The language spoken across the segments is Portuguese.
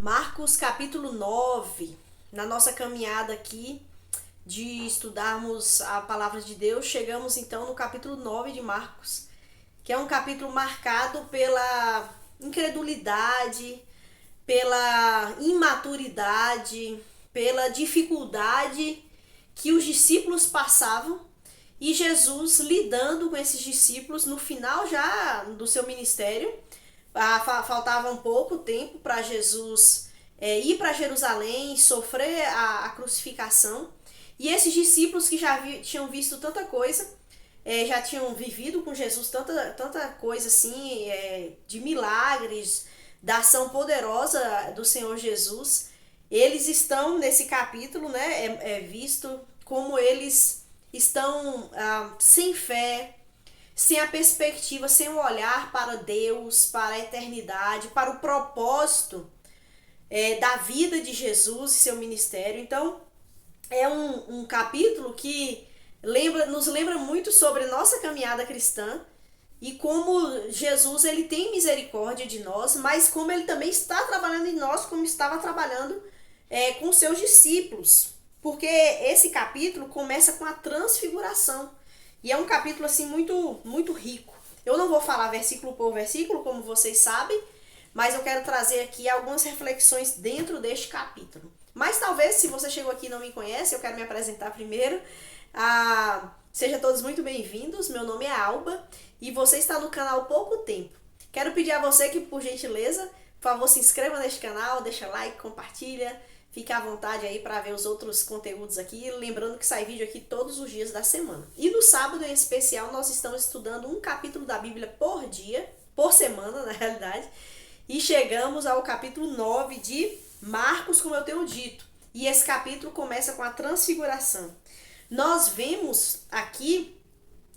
Marcos capítulo 9, na nossa caminhada aqui de estudarmos a palavra de Deus, chegamos então no capítulo 9 de Marcos, que é um capítulo marcado pela incredulidade, pela imaturidade, pela dificuldade que os discípulos passavam e Jesus lidando com esses discípulos no final já do seu ministério. Faltava um pouco tempo para Jesus ir para Jerusalém, sofrer a crucificação. E esses discípulos que já tinham visto tanta coisa, já tinham vivido com Jesus tanta coisa assim, de milagres, da ação poderosa do Senhor Jesus, eles estão nesse capítulo, né, visto como eles estão sem fé, sem a perspectiva, sem o olhar para Deus, para a eternidade, para o propósito da vida de Jesus e seu ministério. Então, é um capítulo que nos lembra muito sobre nossa caminhada cristã e como Jesus ele tem misericórdia de nós, mas como ele também está trabalhando em nós, como estava trabalhando com seus discípulos. Porque esse capítulo começa com a transfiguração. E é um capítulo assim muito rico. Eu não vou falar versículo por versículo, como vocês sabem, mas eu quero trazer aqui algumas reflexões dentro deste capítulo. Mas talvez, se você chegou aqui e não me conhece, eu quero me apresentar primeiro. Sejam todos muito bem-vindos. Meu nome é Alba e você está no canal há pouco tempo. Quero pedir a você que, por gentileza, por favor, se inscreva neste canal, deixa like, compartilha. Fique à vontade aí para ver os outros conteúdos aqui, lembrando que sai vídeo aqui todos os dias da semana. E no sábado em especial nós estamos estudando um capítulo da Bíblia por dia, por semana na realidade, e chegamos ao capítulo 9 de Marcos, como eu tenho dito. E esse capítulo começa com a transfiguração. Nós vemos aqui,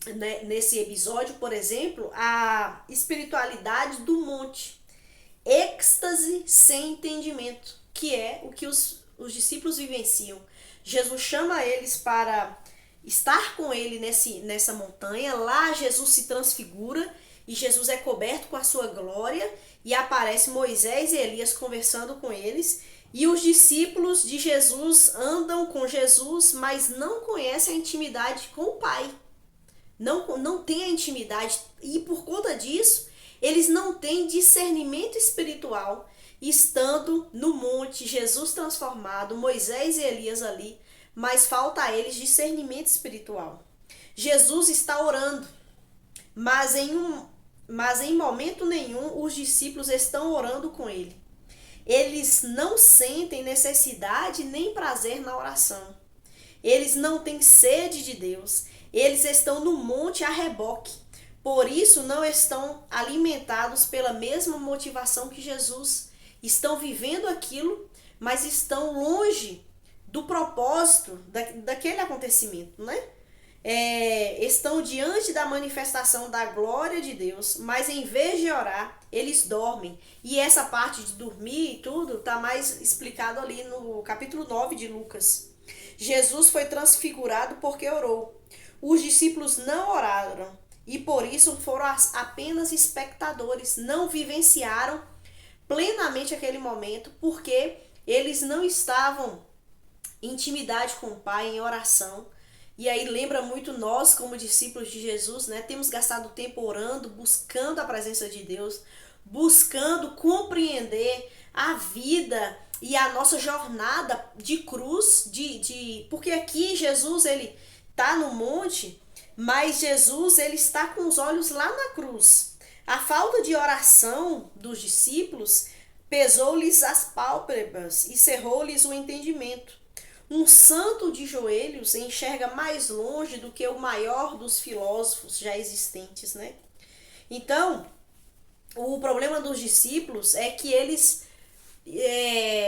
né, nesse episódio, por exemplo, a espiritualidade do monte, êxtase sem entendimento, que é o que os discípulos vivenciam. Jesus chama eles para estar com ele nessa montanha. Lá Jesus se transfigura e Jesus é coberto com a sua glória e aparece Moisés e Elias conversando com eles. E os discípulos de Jesus andam com Jesus, mas não conhecem a intimidade com o Pai. Não têm a intimidade e por conta disso eles não têm discernimento espiritual. Estando no monte, Jesus transformado, Moisés e Elias ali, mas falta a eles discernimento espiritual. Jesus está orando, mas em momento nenhum os discípulos estão orando com ele. Eles não sentem necessidade nem prazer na oração. Eles não têm sede de Deus. Eles estão no monte a reboque. Por isso não estão alimentados pela mesma motivação que Jesus. Estão vivendo aquilo, mas estão longe do propósito daquele acontecimento, né? Estão diante da manifestação da glória de Deus, mas em vez de orar, eles dormem. E essa parte de dormir e tudo está mais explicado ali no capítulo 9 de Lucas. Jesus foi transfigurado porque orou. Os discípulos não oraram e por isso foram apenas espectadores, não vivenciaram plenamente aquele momento, porque eles não estavam em intimidade com o Pai, em oração. E aí lembra muito nós, como discípulos de Jesus, né? Temos gastado tempo orando, buscando a presença de Deus, buscando compreender a vida e a nossa jornada de cruz, porque aqui Jesus ele está no monte, mas Jesus ele está com os olhos lá na cruz. A falta de oração dos discípulos pesou-lhes as pálpebras e cerrou-lhes o entendimento. Um santo de joelhos enxerga mais longe do que o maior dos filósofos já existentes, né? Então, o problema dos discípulos é que eles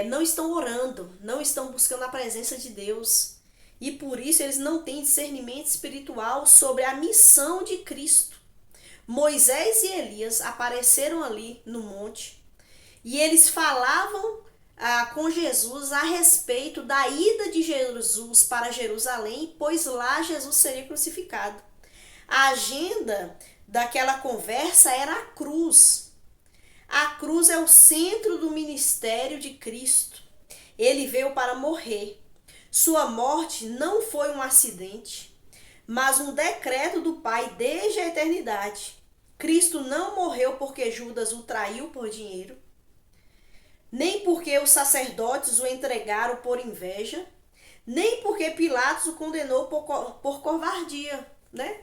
não estão orando, não estão buscando a presença de Deus. E por isso eles não têm discernimento espiritual sobre a missão de Cristo. Moisés e Elias apareceram ali no monte e eles falavam com Jesus a respeito da ida de Jesus para Jerusalém, pois lá Jesus seria crucificado. A agenda daquela conversa era a cruz. A cruz é o centro do ministério de Cristo. Ele veio para morrer. Sua morte não foi um acidente, mas um decreto do Pai desde a eternidade. Cristo não morreu porque Judas o traiu por dinheiro, nem porque os sacerdotes o entregaram por inveja, nem porque Pilatos o condenou por covardia, né?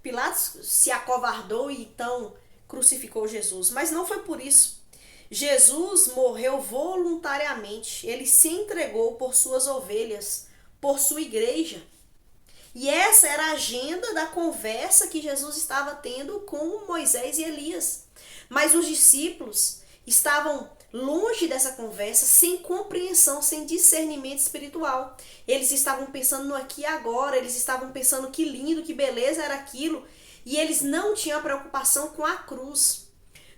Pilatos se acovardou e então crucificou Jesus, mas não foi por isso. Jesus morreu voluntariamente, ele se entregou por suas ovelhas, por sua igreja. E essa era a agenda da conversa que Jesus estava tendo com Moisés e Elias. Mas os discípulos estavam longe dessa conversa, sem compreensão, sem discernimento espiritual. Eles estavam pensando no aqui e agora, eles estavam pensando que lindo, que beleza era aquilo, e eles não tinham preocupação com a cruz.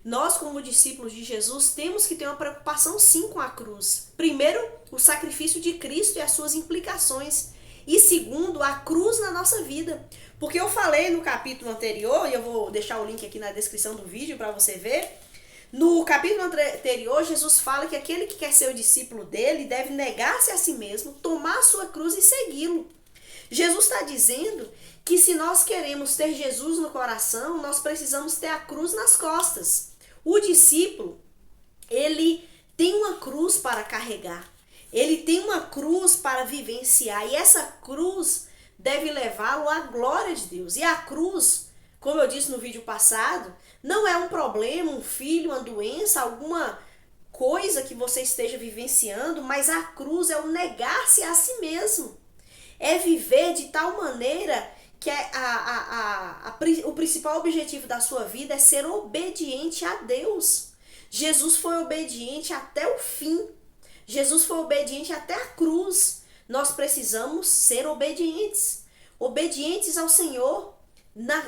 Nós, como discípulos de Jesus, temos que ter uma preocupação sim com a cruz. Primeiro, o sacrifício de Cristo e as suas implicações. E segundo, a cruz na nossa vida. Porque eu falei no capítulo anterior, e eu vou deixar o link aqui na descrição do vídeo para você ver. No capítulo anterior, Jesus fala que aquele que quer ser o discípulo dele deve negar-se a si mesmo, tomar a sua cruz e segui-lo. Jesus está dizendo que se nós queremos ter Jesus no coração, nós precisamos ter a cruz nas costas. O discípulo, ele tem uma cruz para carregar. Ele tem uma cruz para vivenciar. E essa cruz deve levá-lo à glória de Deus. E a cruz, como eu disse no vídeo passado, não é um problema, um filho, uma doença, alguma coisa que você esteja vivenciando, mas a cruz é o negar-se a si mesmo. É viver de tal maneira que o principal objetivo da sua vida é ser obediente a Deus. Jesus foi obediente até o fim. Jesus foi obediente até a cruz. Nós precisamos ser obedientes. Obedientes ao Senhor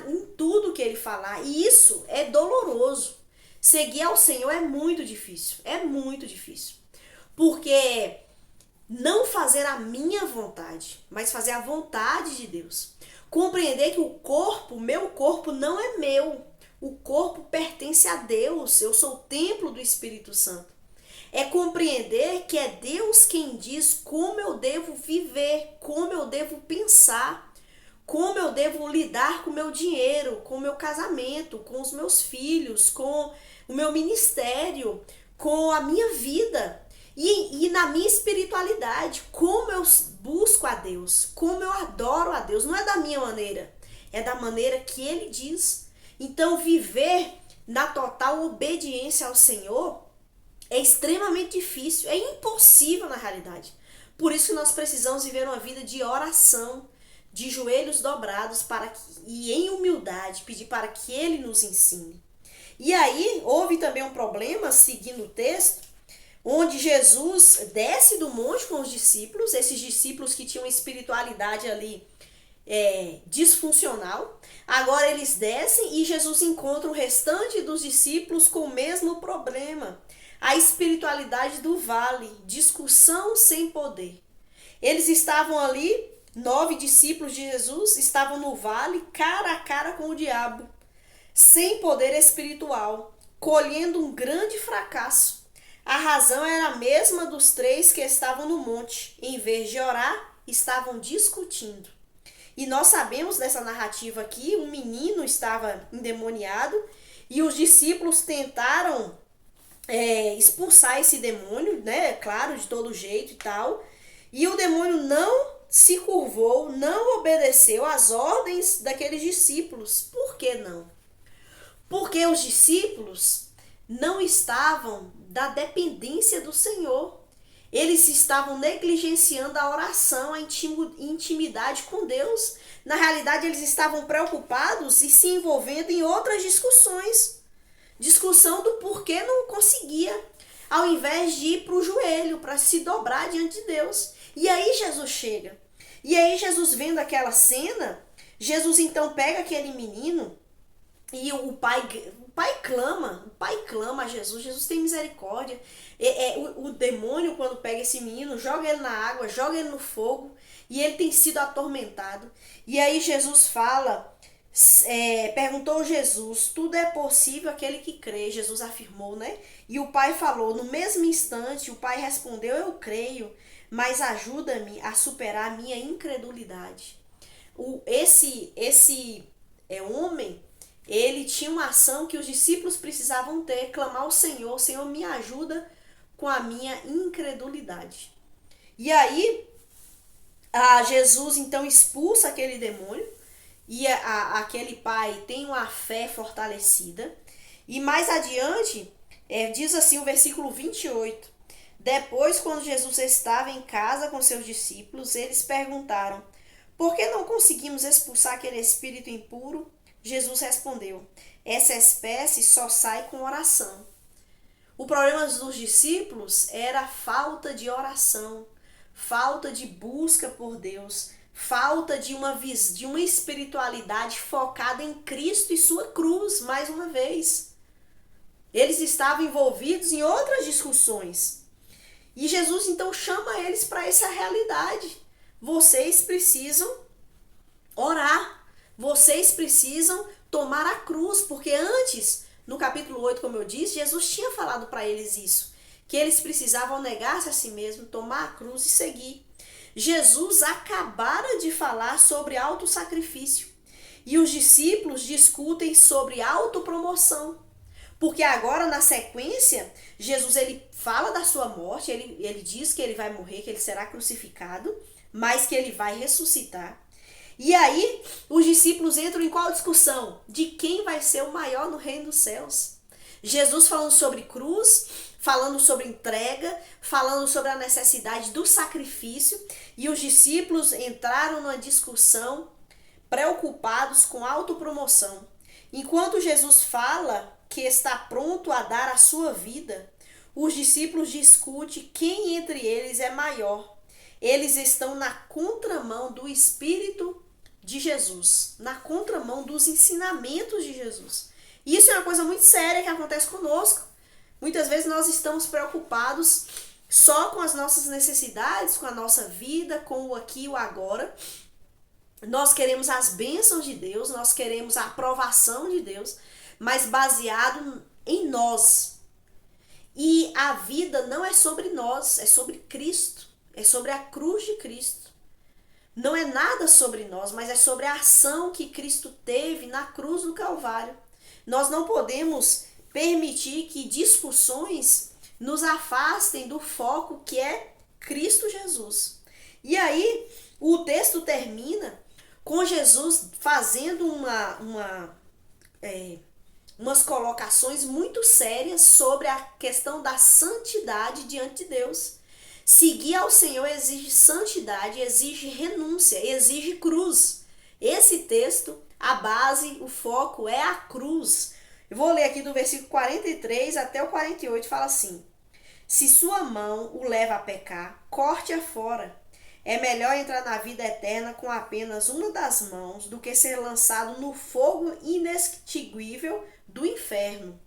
em tudo que Ele falar. E isso é doloroso. Seguir ao Senhor é muito difícil. É muito difícil. Porque não fazer a minha vontade, mas fazer a vontade de Deus. Compreender que o meu corpo não é meu. O corpo pertence a Deus. Eu sou o templo do Espírito Santo. É compreender que é Deus quem diz como eu devo viver, como eu devo pensar, como eu devo lidar com o meu dinheiro, com o meu casamento, com os meus filhos, com o meu ministério, com a minha vida. E na minha espiritualidade, como eu busco a Deus, como eu adoro a Deus. Não é da minha maneira, é da maneira que Ele diz. Então, viver na total obediência ao Senhor é extremamente difícil, é impossível na realidade. Por isso que nós precisamos viver uma vida de oração, de joelhos dobrados e em humildade pedir para que Ele nos ensine. E aí, houve também um problema, seguindo o texto, onde Jesus desce do monte com os discípulos, esses discípulos que tinham espiritualidade ali disfuncional. Agora eles descem e Jesus encontra o restante dos discípulos com o mesmo problema. A espiritualidade do vale, discussão sem poder. Eles estavam ali, 9 discípulos de Jesus, estavam no vale, cara a cara com o diabo, sem poder espiritual, colhendo um grande fracasso. A razão era a mesma dos 3 que estavam no monte. Em vez de orar, estavam discutindo. E nós sabemos dessa narrativa aqui, um menino estava endemoniado e os discípulos tentaram expulsar esse demônio, né? Claro, de todo jeito e tal. E o demônio não se curvou, não obedeceu às ordens daqueles discípulos. Por que não? Porque os discípulos não estavam da dependência do Senhor. Eles estavam negligenciando a oração, a intimidade com Deus. Na realidade, eles estavam preocupados e se envolvendo em outras discussões. Discussão do porquê não conseguia, ao invés de ir para o joelho, para se dobrar diante de Deus. E aí Jesus chega. E aí Jesus vendo aquela cena, Jesus então pega aquele menino e o pai clama a Jesus. Jesus tem misericórdia. O demônio, quando pega esse menino, joga ele na água, joga ele no fogo, e ele tem sido atormentado. E aí Jesus fala perguntou Jesus: tudo é possível aquele que crê. Jesus afirmou, né? E o pai falou: no mesmo instante, o pai respondeu: eu creio, mas ajuda-me a superar a minha incredulidade. Esse homem, ele tinha uma ação que os discípulos precisavam ter: clamar ao Senhor: Senhor, me ajuda com a minha incredulidade. E aí, Jesus então expulsa aquele demônio, e aquele pai tem uma fé fortalecida. E mais adiante, diz assim o versículo 28. Depois, quando Jesus estava em casa com seus discípulos, eles perguntaram: por que não conseguimos expulsar aquele espírito impuro? Jesus respondeu: essa espécie só sai com oração. O problema dos discípulos era a falta de oração, falta de busca por Deus, falta de uma espiritualidade focada em Cristo e sua cruz, mais uma vez. Eles estavam envolvidos em outras discussões. E Jesus então chama eles para essa realidade. Vocês precisam orar. Vocês precisam tomar a cruz, porque antes, no capítulo 8, como eu disse, Jesus tinha falado para eles isso, que eles precisavam negar-se a si mesmo, tomar a cruz e seguir. Jesus acabara de falar sobre autossacrifício e os discípulos discutem sobre autopromoção, porque agora na sequência Jesus ele fala da sua morte, ele diz que ele vai morrer, que ele será crucificado, mas que ele vai ressuscitar. E aí os discípulos entram em qual discussão? De quem vai ser o maior no reino dos céus. Jesus falando sobre cruz, falando sobre entrega, falando sobre a necessidade do sacrifício, e os discípulos entraram numa discussão preocupados com autopromoção. Enquanto Jesus fala que está pronto a dar a sua vida, os discípulos discutem quem entre eles é maior. Eles estão na contramão do Espírito de Jesus, na contramão dos ensinamentos de Jesus. E isso é uma coisa muito séria que acontece conosco. Muitas vezes nós estamos preocupados só com as nossas necessidades, com a nossa vida, com o aqui e o agora. Nós queremos as bênçãos de Deus, nós queremos a aprovação de Deus, mas baseado em nós. E a vida não é sobre nós, é sobre Cristo, é sobre a cruz de Cristo. Não é nada sobre nós, mas é sobre a ação que Cristo teve na cruz do Calvário. Nós não podemos permitir que discussões nos afastem do foco que é Cristo Jesus. E aí o texto termina com Jesus fazendo umas colocações muito sérias sobre a questão da santidade diante de Deus. Seguir ao Senhor exige santidade, exige renúncia, exige cruz. Esse texto, a base, o foco é a cruz. Eu vou ler aqui do versículo 43 até o 48, fala assim: se sua mão o leva a pecar, corte-a fora. É melhor entrar na vida eterna com apenas uma das mãos do que ser lançado no fogo inextinguível do inferno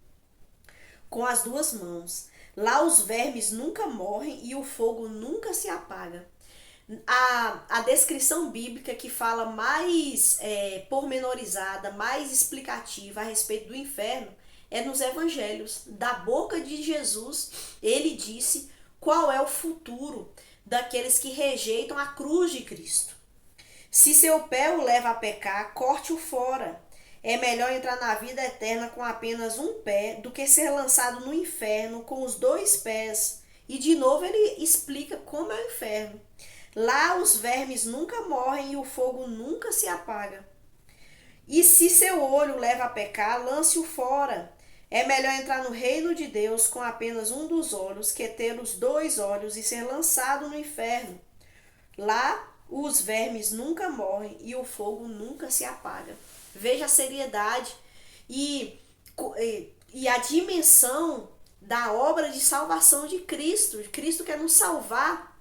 com as duas mãos. Lá os vermes nunca morrem e o fogo nunca se apaga. A descrição bíblica que fala mais pormenorizada, mais explicativa a respeito do inferno é nos evangelhos. Da boca de Jesus, ele disse qual é o futuro daqueles que rejeitam a cruz de Cristo. Se seu pé o leva a pecar, corte-o fora. É melhor entrar na vida eterna com apenas um pé do que ser lançado no inferno com os dois pés. E de novo ele explica como é o inferno. Lá os vermes nunca morrem e o fogo nunca se apaga. E se seu olho leva a pecar, lance-o fora. É melhor entrar no reino de Deus com apenas um dos olhos que ter os dois olhos e ser lançado no inferno. Lá os vermes nunca morrem e o fogo nunca se apaga. Veja a seriedade e a dimensão da obra de salvação de Cristo. Cristo quer nos salvar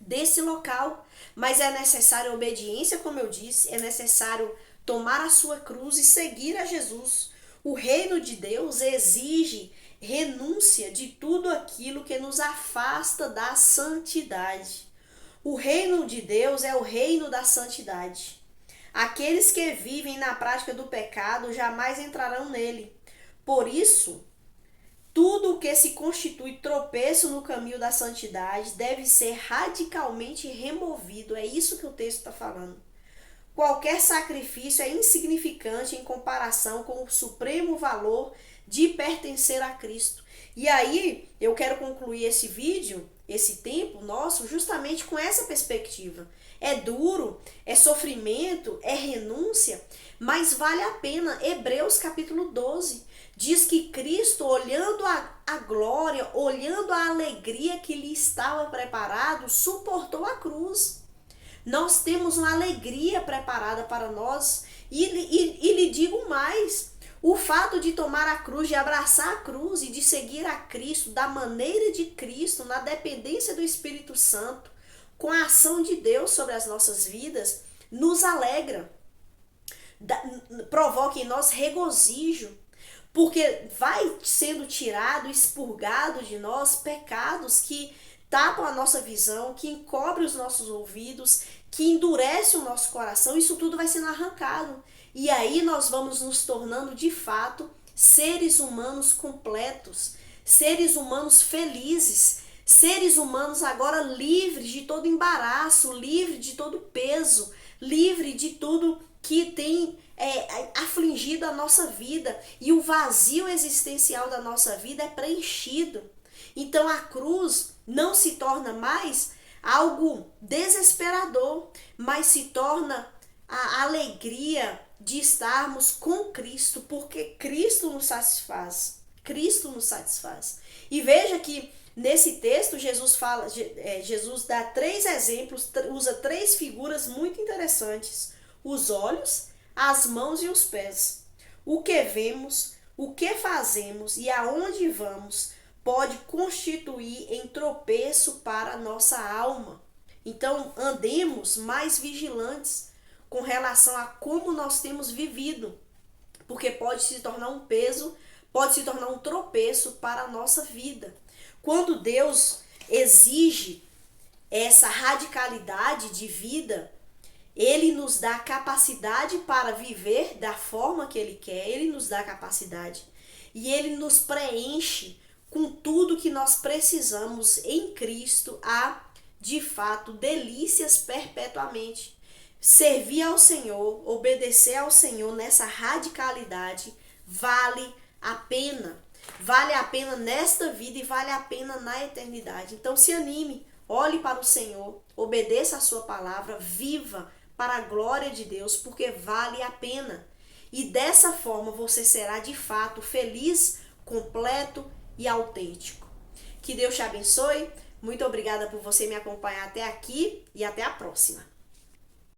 desse local, mas é necessária obediência, como eu disse, é necessário tomar a sua cruz e seguir a Jesus. O reino de Deus exige renúncia de tudo aquilo que nos afasta da santidade. O reino de Deus é o reino da santidade. Aqueles que vivem na prática do pecado jamais entrarão nele. Por isso, tudo o que se constitui tropeço no caminho da santidade deve ser radicalmente removido. É isso que o texto está falando. Qualquer sacrifício é insignificante em comparação com o supremo valor de pertencer a Cristo. E aí, eu quero concluir esse vídeo, esse tempo nosso, justamente com essa perspectiva. É duro, é sofrimento, é renúncia, mas vale a pena. Hebreus capítulo 12 diz que Cristo, olhando a glória, olhando a alegria que lhe estava preparado, suportou a cruz. Nós temos uma alegria preparada para nós. E lhe digo mais, o fato de tomar a cruz, de abraçar a cruz e de seguir a Cristo da maneira de Cristo, na dependência do Espírito Santo, com a ação de Deus sobre as nossas vidas, nos alegra, provoca em nós regozijo, porque vai sendo tirado, expurgado de nós pecados que tapam a nossa visão, que encobrem os nossos ouvidos, que endurece o nosso coração. Isso tudo vai sendo arrancado. E aí nós vamos nos tornando, de fato, seres humanos completos, seres humanos felizes, seres humanos agora livres de todo embaraço, livres de todo peso, livre de tudo que tem afligido a nossa vida, e o vazio existencial da nossa vida é preenchido. Então a cruz não se torna mais algo desesperador, mas se torna a alegria de estarmos com Cristo, porque Cristo nos satisfaz. Cristo nos satisfaz. E veja que nesse texto Jesus dá 3 exemplos, usa 3 figuras muito interessantes: os olhos, as mãos e os pés. O que vemos, o que fazemos e aonde vamos pode constituir em tropeço para a nossa alma. Então, andemos mais vigilantes com relação a como nós temos vivido, porque pode se tornar um peso, pode se tornar um tropeço para a nossa vida. Quando Deus exige essa radicalidade de vida, Ele nos dá capacidade para viver da forma que Ele quer, Ele nos dá capacidade. E Ele nos preenche com tudo que nós precisamos em Cristo, a, de fato, delícias perpetuamente. Servir ao Senhor, obedecer ao Senhor nessa radicalidade vale a pena. Vale a pena nesta vida e vale a pena na eternidade. Então se anime, olhe para o Senhor, obedeça a sua palavra, viva para a glória de Deus, porque vale a pena. E dessa forma você será de fato feliz, completo e autêntico. Que Deus te abençoe. Muito obrigada por você me acompanhar até aqui e até a próxima.